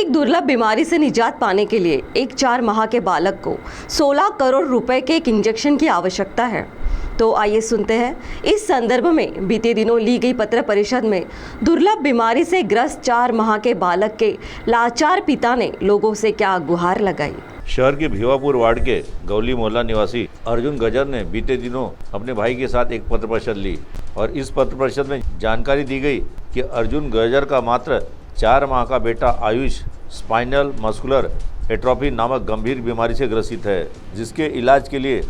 एक दुर्लभ बीमारी से निजात पाने के लिए एक 4 माह के बालक को 16 करोड़ रुपए के एक इंजेक्शन की आवश्यकता है। तो आइए सुनते हैं इस संदर्भ में बीते दिनों ली गई पत्र परिषद में दुर्लभ बीमारी से ग्रस्त 4 माह के बालक के लाचार पिता ने लोगों से क्या गुहार लगाई। शहर के भिवापुर वार्ड के गौली मोहल्ला निवासी अर्जुन गजर ने बीते दिनों अपने भाई के साथ एक पत्र परिषद ली और इस पत्र परिषद में जानकारी दी गई कि अर्जुन गजर का मात्र 4 माह का बेटा आयुष स्पाइनल मस्कुलर एट्रोफी नामक गंभीर बीमारी से ग्रसित है, जिसके इलाज के लिए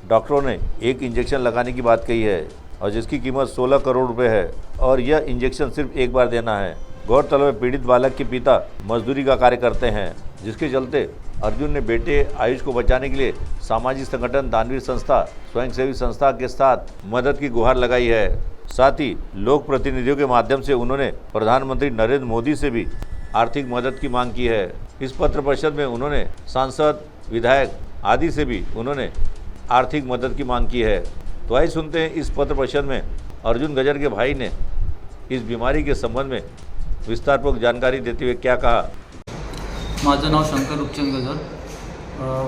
डॉक्टरों ने एक इंजेक्शन लगाने की बात कही है और जिसकी कीमत 16 करोड़ रुपए है और यह इंजेक्शन सिर्फ एक बार देना है। गौरतलब है पीड़ित बालक के पिता मजदूरी का कार्य करते हैं, जिसके चलते अर्जुन ने बेटे आयुष को बचाने के लिए सामाजिक संगठन दानवीर संस्था स्वयंसेवी संस्था के साथ मदद की गुहार लगाई है। साथ ही लोक प्रतिनिधियों के माध्यम से उन्होंने प्रधानमंत्री नरेंद्र मोदी से भी आर्थिक मदद की मांग की है। इस पत्र परिषद में उन्होंने सांसद विधायक आदि से भी उन्होंने आर्थिक मदद की मांग की है। तो आइए सुनते हैं इस पत्र परिषद में अर्जुन गजर के भाई ने इस बीमारी के संबंध में विस्तारपूर्वक जानकारी देते हुए क्या कहा। माझं नाव शंकर रूपचंद गजर,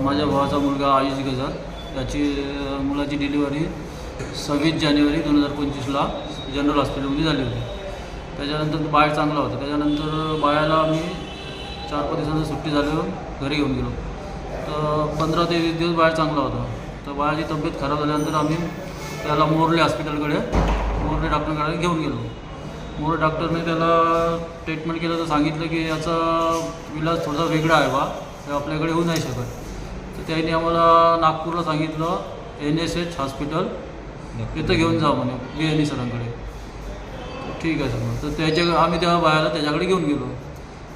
माझ्या भावाचा मुलगा आयुष गजर, याची मुलाची डिलिव्हरी 26 जानेवारी 2025ला जनरल हॉस्पिटलमध्ये झाली होती। त्याच्यानंतर बाळ चांगला होता। त्याच्यानंतर बाळाला आम्ही 4-5 दिवसांची सुट्टी झाल्यावर घरी घेऊन गेलो, तर 15 ते 20 दिवस बाळ चांगला होता। तर बाळाची तब्येत खराब झाल्यानंतर आम्ही त्याला मोर्ले हॉस्पिटलकडे मोर्ले डॉक्टरकडे घेऊन गेलो। मोरे डॉक्टरने त्याला ट्रीटमेंट केलं तर सांगितलं की याचा इलाज थोडासा वेगळा आहे बा, ते आपल्याकडे होऊ नाही शकत। तर त्यांनी आम्हाला नागपूरला सांगितलं NSH हॉस्पिटल तिथं घेऊन जा म्हणे BNE सरांकडे। ठीक आहे सर, तर त्याच्या आम्ही तेव्हा बाळाला त्याच्याकडे घेऊन गेलो।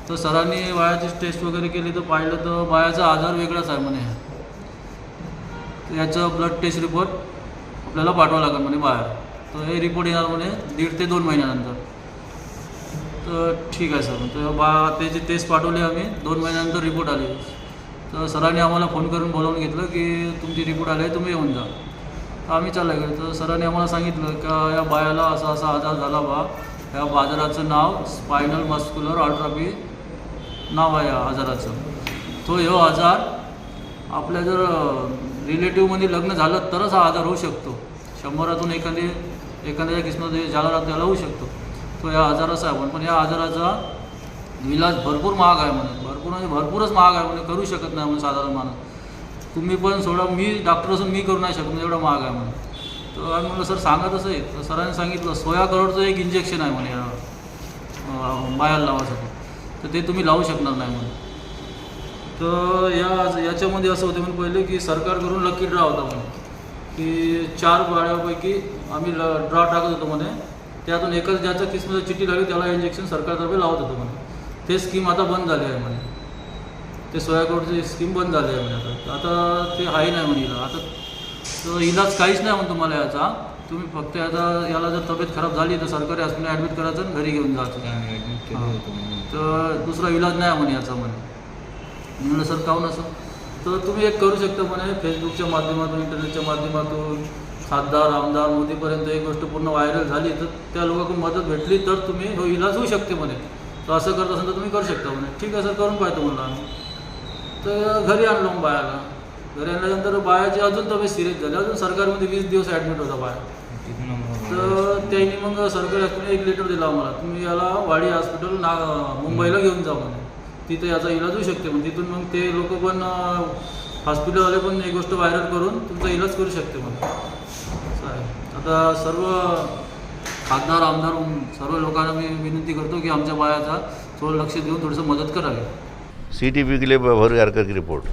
तर सरांनी बाळाची टेस्ट वगैरे केली तर पाहिलं तर बाळाचा आजार वेगळाच आहे म्हणे। याचं ब्लड टेस्ट रिपोर्ट आपल्याला पाठवावं लागेल म्हणे बाळाला। तर हे रिपोर्ट येणार म्हणे 1.5 ते 2 महिन्यानंतर। तर ठीक आहे सर, तर त्याची टेस्ट पाठवली आम्ही, 2 महिन्यानंतर रिपोर्ट आले। तर सरांनी आम्हाला फोन करून बोलावून घेतलं की तुमची रिपोर्ट आली आहे, तुम्ही येऊन जा। तर आम्ही चालला गेलो। तर सरांनी आम्हाला सांगितलं का या बाळाला असा असा आजार झाला बा, या आजाराचं नाव स्पायनल मस्क्युलर एट्रोफी नाव आहे या आजाराचं। तो ह्यो आजार आपल्या जर रिलेटिव्हमध्ये लग्न झालं तरच हा आजार होऊ शकतो। 100तून एखाद्या किस्मत ज्याला त्याला होऊ शकतो। तो या आजाराचा आहे पण या आजाराचा इलाज भरपूर महाग आहे म्हणे, भरपूरच महाग आहे म्हणे, करू शकत नाही म्हणे साधारण माणूस। तुम्ही पण सोडा, मी डॉक्टर असून मी करू नाही शकत म्हणजे एवढा महाग आहे म्हणे। तर आम्ही म्हणलं सर सांगा तसं आहे। तर सरांनी सांगितलं 16 करोडचं एक इंजेक्शन आहे म्हणे बाळाला लावासाठी, तर ते तुम्ही लावू शकणार नाही म्हणे। तर याच्यामध्ये असं होतं म्हणे पहिले की सरकारकडून लकी ड्रॉ होता म्हणे की 4 बाळापैकी आम्ही ड्रॉ टाकत होतो म्हणे, त्यातून एकच ज्याच्या किस्मत चिठ्ठी लागली त्याला इंजेक्शन सरकारतर्फे लावत होतं म्हणे। ते स्कीम आता बंद झाली आहे म्हणे, ते 16 करोडची स्कीम बंद झाली आहे म्हणे। आता ते आहे नाही म्हणे आता, तर इलाज काहीच नाही म्हणे तुम्हाला याचा। तुम्ही फक्त याला जर तब्येत खराब झाली तर सरकारी हॉस्पिटल ॲडमिट करायचं आणि घरी घेऊन जायचं, तर दुसरा इलाज नाही म्हणे याचा म्हणे। म्हणलं सर काहून असं? तर तुम्ही एक करू शकता म्हणे, फेसबुकच्या माध्यमातून इंटरनेटच्या माध्यमातून खासदार आमदार मोदीपर्यंत एक गोष्ट पूर्ण व्हायरल झाली तर त्या लोकांकडून मदत भेटली तर तुम्ही हो इलाज होऊ शकते म्हणे। तर असं करत असेल तर तुम्ही करू शकता म्हणे। ठीक आहे सर, करून पाहतो म्हणलं आम्ही। तर घरी आणलो मग बाळाला। घरी आणल्यानंतर बाळाची अजून तब्येत सिरियस झाली, अजून सरकारमध्ये 20 दिवस ॲडमिट होता बाळ। तर त्यांनी मग सरकारी हॉस्पिटल एक लेटर दिला आम्हाला, तुम्ही याला वाडी हॉस्पिटल मुंबईला घेऊन जा म्हणे, तिथे याचा इलाज होऊ शकते म्हणे। तिथून मग ते लोक पण हॉस्पिटलवाले पण एक गोष्ट व्हायरल करून तुमचा इलाज करू शकते म्हणे। आता सर्व खासदार आमदार सर्व लोकांना मी विनंती करतो की आमच्या बाळाचा थोडं लक्ष देऊन थोडंसं मदत करावी। CTV के लिए भर गारकर की रिपोर्ट।